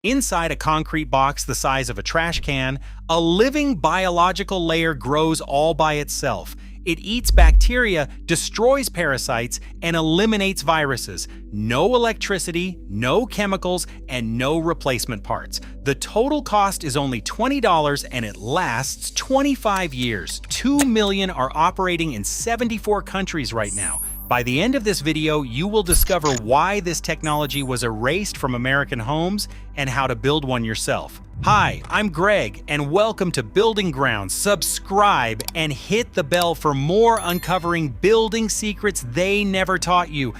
Inside a concrete box the size of a trash can, a living biological layer grows all by itself. It eats bacteria, destroys parasites, and eliminates viruses. No electricity, no chemicals, and no replacement parts. The total cost is only $20 and it lasts 25 years. 2 million are operating in 74 countries right now. By the end of this video, you will discover why this technology was erased from American homes and how to build one yourself. Hi, I'm Greg, and welcome to Building Grounds. Subscribe and hit the bell for more uncovering building secrets they never taught you.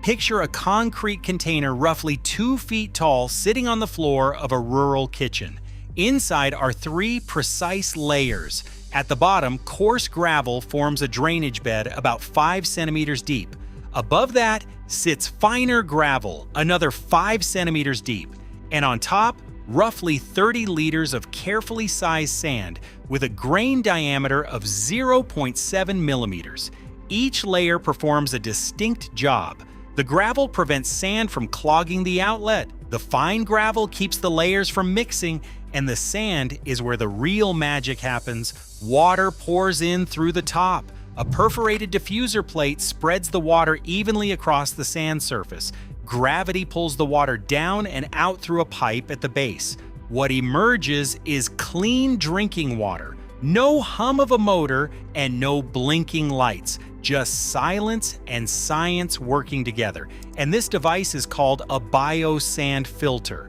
Picture a concrete container roughly 2 feet tall sitting on the floor of a rural kitchen. Inside are 3 precise layers. At the bottom, coarse gravel forms a drainage bed about 5 centimeters deep. Above that sits finer gravel, another 5 centimeters deep. And on top, roughly 30 liters of carefully sized sand with a grain diameter of 0.7 millimeters. Each layer performs a distinct job. The gravel prevents sand from clogging the outlet. The fine gravel keeps the layers from mixing, and the sand is where the real magic happens. Water pours in through the top. A perforated diffuser plate spreads the water evenly across the sand surface. Gravity pulls the water down and out through a pipe at the base. What emerges is clean drinking water. No hum of a motor and no blinking lights. Just silence and science working together. And this device is called a biosand filter.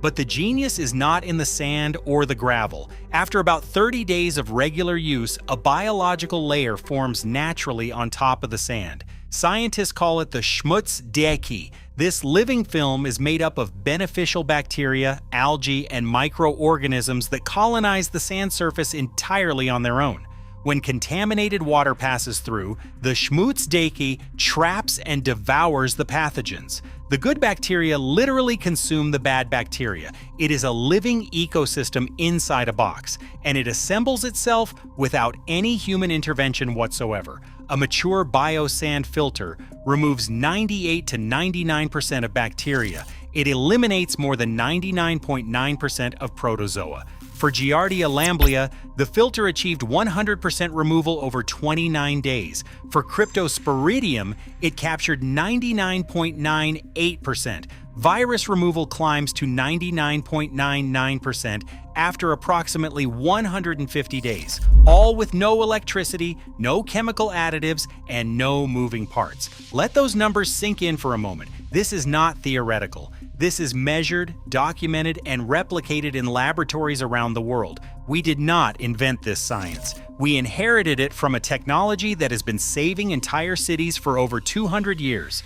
But the genius is not in the sand or the gravel. After about 30 days of regular use, a biological layer forms naturally on top of the sand. Scientists call it the Schmutzdecke. This living film is made up of beneficial bacteria, algae, and microorganisms that colonize the sand surface entirely on their own. When contaminated water passes through, the Schmutzdecke traps and devours the pathogens. The good bacteria literally consume the bad bacteria. It is a living ecosystem inside a box, and it assembles itself without any human intervention whatsoever. A mature biosand filter removes 98 to 99% of bacteria. It eliminates more than 99.9% of protozoa. For Giardia lamblia, the filter achieved 100% removal over 29 days. For Cryptosporidium, it captured 99.98%. Virus removal climbs to 99.99% after approximately 150 days, all with no electricity, no chemical additives, and no moving parts. Let those numbers sink in for a moment. This is not theoretical. This is measured, documented, and replicated in laboratories around the world. We did not invent this science. We inherited it from a technology that has been saving entire cities for over 200 years.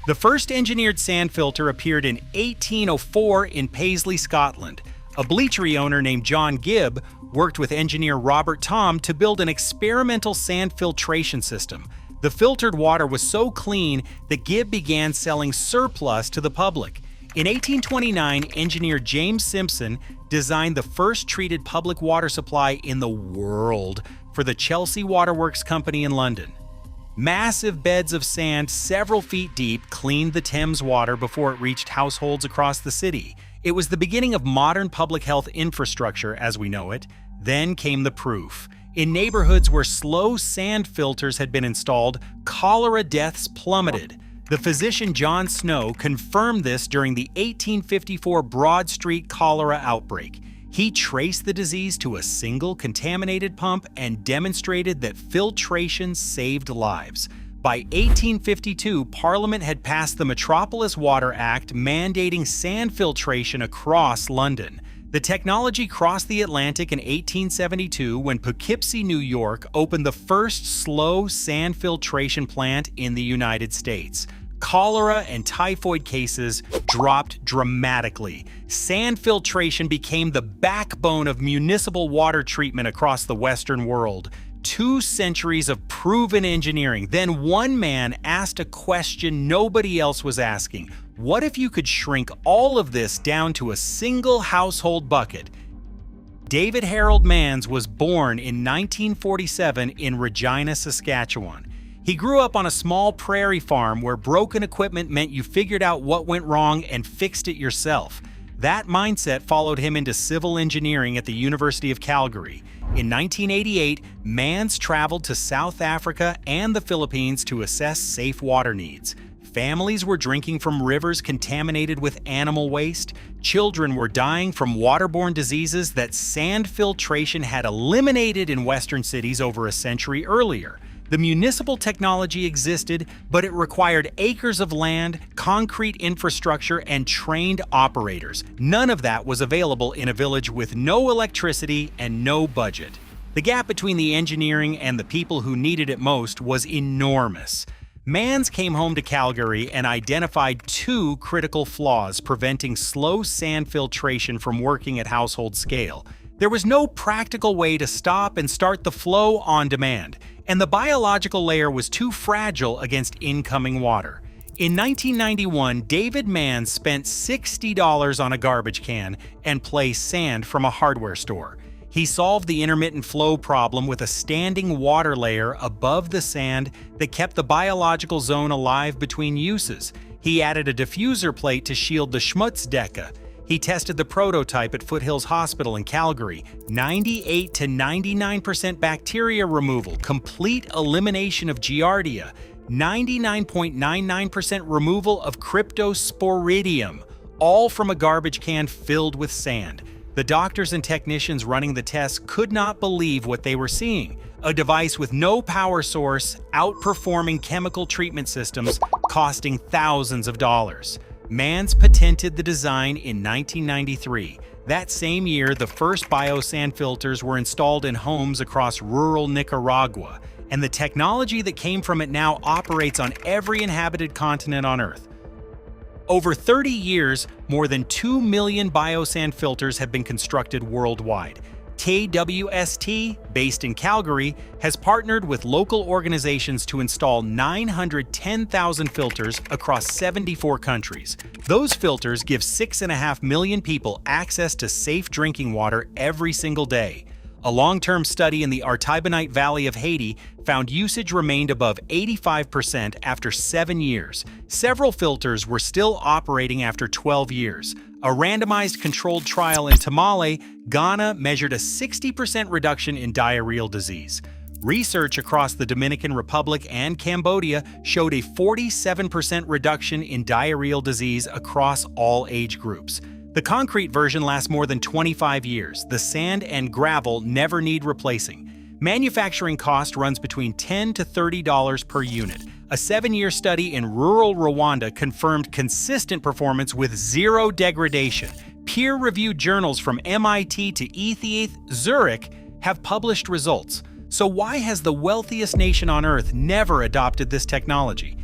The first engineered sand filter appeared in 1804 in Paisley, Scotland. A bleachery owner named John Gibb worked with engineer Robert Thom to build an experimental sand filtration system. The filtered water was so clean that Gibb began selling surplus to the public. In 1829, engineer James Simpson designed the first treated public water supply in the world for the Chelsea Waterworks Company in London. Massive beds of sand several feet deep cleaned the Thames water before it reached households across the city. It was the beginning of modern public health infrastructure as we know it. Then came the proof. In neighborhoods where slow sand filters had been installed, cholera deaths plummeted. The physician John Snow confirmed this during the 1854 Broad Street cholera outbreak. He traced the disease to a single contaminated pump and demonstrated that filtration saved lives. By 1852, Parliament had passed the Metropolis Water Act mandating sand filtration across London. The technology crossed the Atlantic in 1872 when Poughkeepsie, New York opened the first slow sand filtration plant in the United States. Cholera and typhoid cases dropped dramatically. Sand filtration became the backbone of municipal water treatment across the Western world. 2 centuries of proven engineering. Then one man asked a question nobody else was asking. What if you could shrink all of this down to a single household bucket? David Harold Manz was born in 1947 in Regina, Saskatchewan. He grew up on a small prairie farm where broken equipment meant you figured out what went wrong and fixed it yourself. That mindset followed him into civil engineering at the University of Calgary. In 1988, Manz traveled to South Africa and the Philippines to assess safe water needs. Families were drinking from rivers contaminated with animal waste. Children were dying from waterborne diseases that sand filtration had eliminated in Western cities over a century earlier. The municipal technology existed, but it required acres of land, concrete infrastructure, and trained operators. None of that was available in a village with no electricity and no budget. The gap between the engineering and the people who needed it most was enormous. Manz came home to Calgary and identified two critical flaws preventing slow sand filtration from working at household scale. There was no practical way to stop and start the flow on demand, and the biological layer was too fragile against incoming water. In 1991, David Manz spent $60 on a garbage can and placed sand from a hardware store. He solved the intermittent flow problem with a standing water layer above the sand that kept the biological zone alive between uses. He added a diffuser plate to shield the Schmutzdecke. He tested the prototype at Foothills Hospital in Calgary. 98 to 99% bacteria removal, complete elimination of Giardia, 99.99% removal of Cryptosporidium, all from a garbage can filled with sand. The doctors and technicians running the tests could not believe what they were seeing. A device with no power source, outperforming chemical treatment systems, costing thousands of dollars. Manz patented the design in 1993. That same year, the first biosand filters were installed in homes across rural Nicaragua, and the technology that came from it now operates on every inhabited continent on Earth. Over 30 years, more than 2 million biosand filters have been constructed worldwide. KWST, based in Calgary, has partnered with local organizations to install 910,000 filters across 74 countries. Those filters give 6.5 million people access to safe drinking water every single day. A long-term study in the Artibonite Valley of Haiti found usage remained above 85% after 7 years. Several filters were still operating after 12 years. A randomized controlled trial in Tamale, Ghana measured a 60% reduction in diarrheal disease. Research across the Dominican Republic and Cambodia showed a 47% reduction in diarrheal disease across all age groups. The concrete version lasts more than 25 years. The sand and gravel never need replacing. Manufacturing cost runs between $10 to $30 per unit. A 7-year study in rural Rwanda confirmed consistent performance with zero degradation. Peer-reviewed journals from MIT to ETH Zurich have published results. So why has the wealthiest nation on Earth never adopted this technology?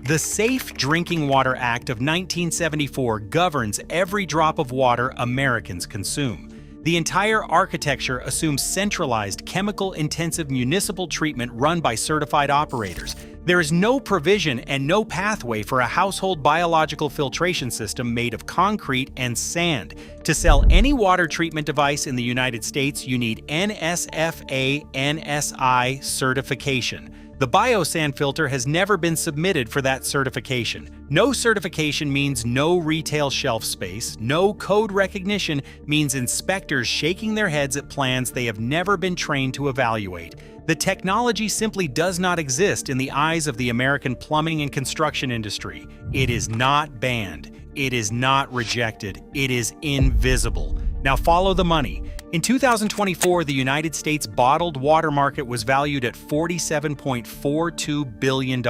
The Safe Drinking Water Act of 1974 governs every drop of water Americans consume. The entire architecture assumes centralized, chemical-intensive municipal treatment run by certified operators. There is no provision and no pathway for a household biological filtration system made of concrete and sand. To sell any water treatment device in the United States, you need NSFA/NSI certification. The biosand filter has never been submitted for that certification. No certification means no retail shelf space. No code recognition means inspectors shaking their heads at plans they have never been trained to evaluate. The technology simply does not exist in the eyes of the American plumbing and construction industry. It is not banned. It is not rejected. It is invisible. Now follow the money. In 2024, the United States bottled water market was valued at $47.42 billion.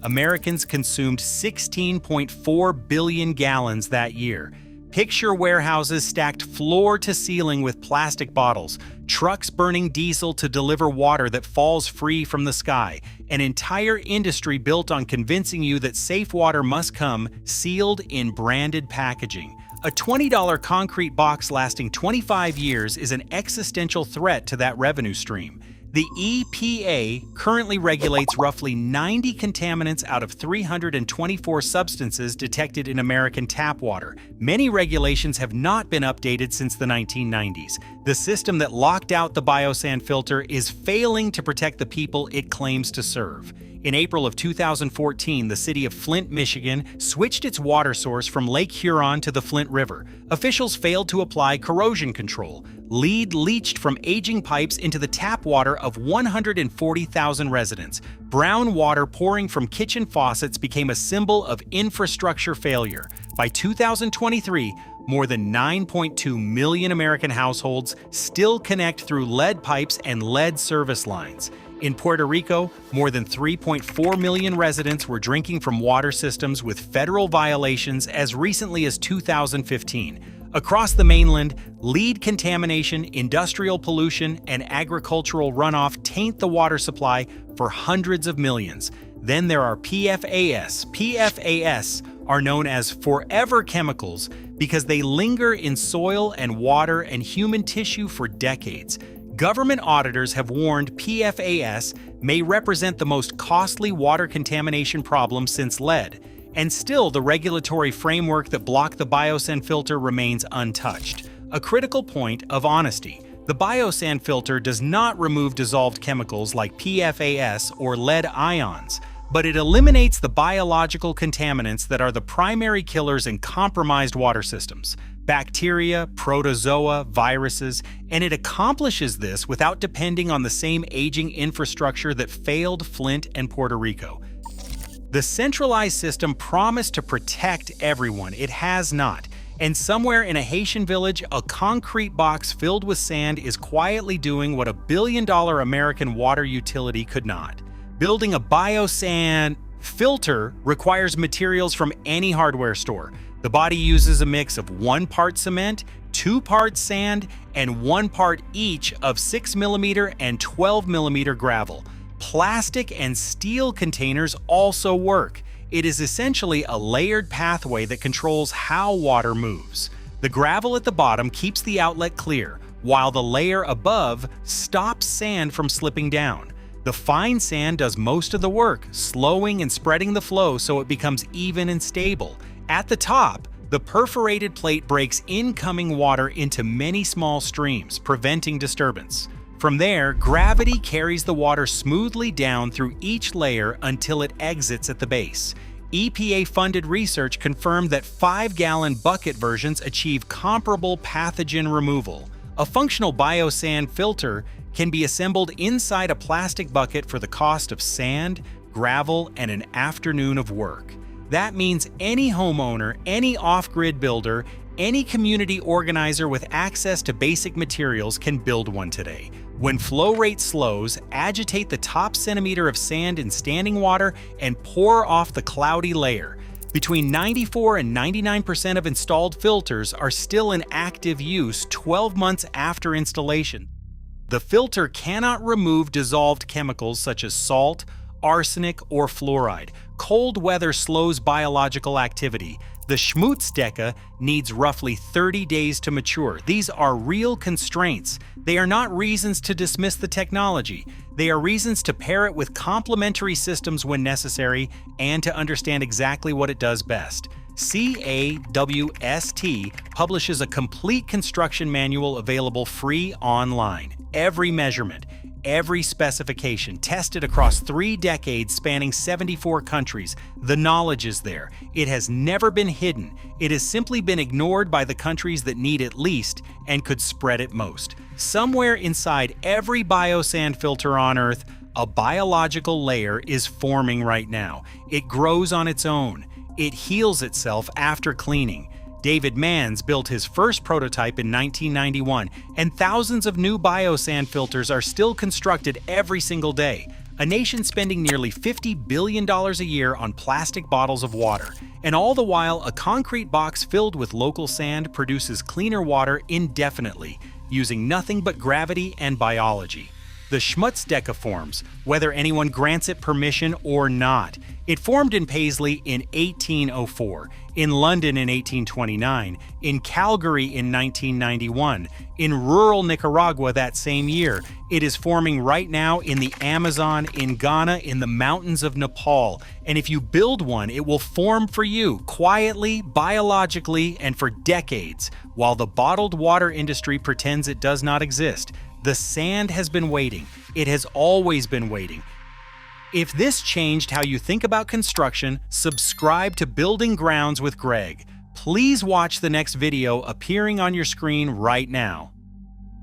Americans consumed 16.4 billion gallons that year. Picture warehouses stacked floor to ceiling with plastic bottles, trucks burning diesel to deliver water that falls free from the sky, an entire industry built on convincing you that safe water must come sealed in branded packaging. A $20 concrete box lasting 25 years is an existential threat to that revenue stream. The EPA currently regulates roughly 90 contaminants out of 324 substances detected in American tap water. Many regulations have not been updated since the 1990s. The system that locked out the biosand filter is failing to protect the people it claims to serve. In April of 2014, the city of Flint, Michigan, switched its water source from Lake Huron to the Flint River. Officials failed to apply corrosion control. Lead leached from aging pipes into the tap water of 140,000 residents. Brown water pouring from kitchen faucets became a symbol of infrastructure failure. By 2023, more than 9.2 million American households still connect through lead pipes and lead service lines. In Puerto Rico, more than 3.4 million residents were drinking from water systems with federal violations as recently as 2015. Across the mainland, lead contamination, industrial pollution, and agricultural runoff taint the water supply for hundreds of millions. Then there are PFAS. PFAS are known as forever chemicals because they linger in soil and water and human tissue for decades. Government auditors have warned PFAS may represent the most costly water contamination problem since lead. And still, the regulatory framework that blocked the biosand filter remains untouched. A critical point of honesty. The biosand filter does not remove dissolved chemicals like PFAS or lead ions, but it eliminates the biological contaminants that are the primary killers in compromised water systems: bacteria, protozoa, viruses, and it accomplishes this without depending on the same aging infrastructure that failed Flint and Puerto Rico. The centralized system promised to protect everyone. It has not. And somewhere in a Haitian village, a concrete box filled with sand is quietly doing what a billion-dollar American water utility could not. Building a biosand filter requires materials from any hardware store. The body uses a mix of 1 part cement, 2 parts sand, and 1 part each of 6mm and 12mm gravel. Plastic and steel containers also work. It is essentially a layered pathway that controls how water moves. The gravel at the bottom keeps the outlet clear, while the layer above stops sand from slipping down. The fine sand does most of the work, slowing and spreading the flow so it becomes even and stable. At the top, the perforated plate breaks incoming water into many small streams, preventing disturbance. From there, gravity carries the water smoothly down through each layer until it exits at the base. EPA-funded research confirmed that 5-gallon bucket versions achieve comparable pathogen removal. A functional biosand filter can be assembled inside a plastic bucket for the cost of sand, gravel, and an afternoon of work. That means any homeowner, any off-grid builder, any community organizer with access to basic materials can build one today. When flow rate slows, agitate the top centimeter of sand in standing water and pour off the cloudy layer. Between 94 and 99% of installed filters are still in active use 12 months after installation. The filter cannot remove dissolved chemicals such as salt, arsenic, or fluoride. Cold weather slows biological activity. The Schmutzdecke needs roughly 30 days to mature. These are real constraints. They are not reasons to dismiss the technology. They are reasons to pair it with complementary systems when necessary and to understand exactly what it does best. CAWST publishes a complete construction manual available free online. Every measurement, every specification, tested across 3 decades spanning 74 countries. The knowledge is there. It has never been hidden. It has simply been ignored by the countries that need it least and could spread it most. Somewhere inside every biosand filter on Earth, a biological layer is forming right now. It grows on its own. It heals itself after cleaning. David Manz built his first prototype in 1991, and thousands of new biosand filters are still constructed every single day. A nation spending nearly $50 billion a year on plastic bottles of water. And all the while, a concrete box filled with local sand produces cleaner water indefinitely, using nothing but gravity and biology. The the Schmutzdecke forms, whether anyone grants it permission or not. It formed in Paisley in 1804, in London in 1829, in Calgary in 1991, in rural Nicaragua that same year. It is forming right now in the Amazon, in Ghana, in the mountains of Nepal. And if you build one, it will form for you, quietly, biologically, and for decades, while the bottled water industry pretends it does not exist. The sand has been waiting. It has always been waiting. If this changed how you think about construction, subscribe to Building Grounds with Greg. Please watch the next video appearing on your screen right now.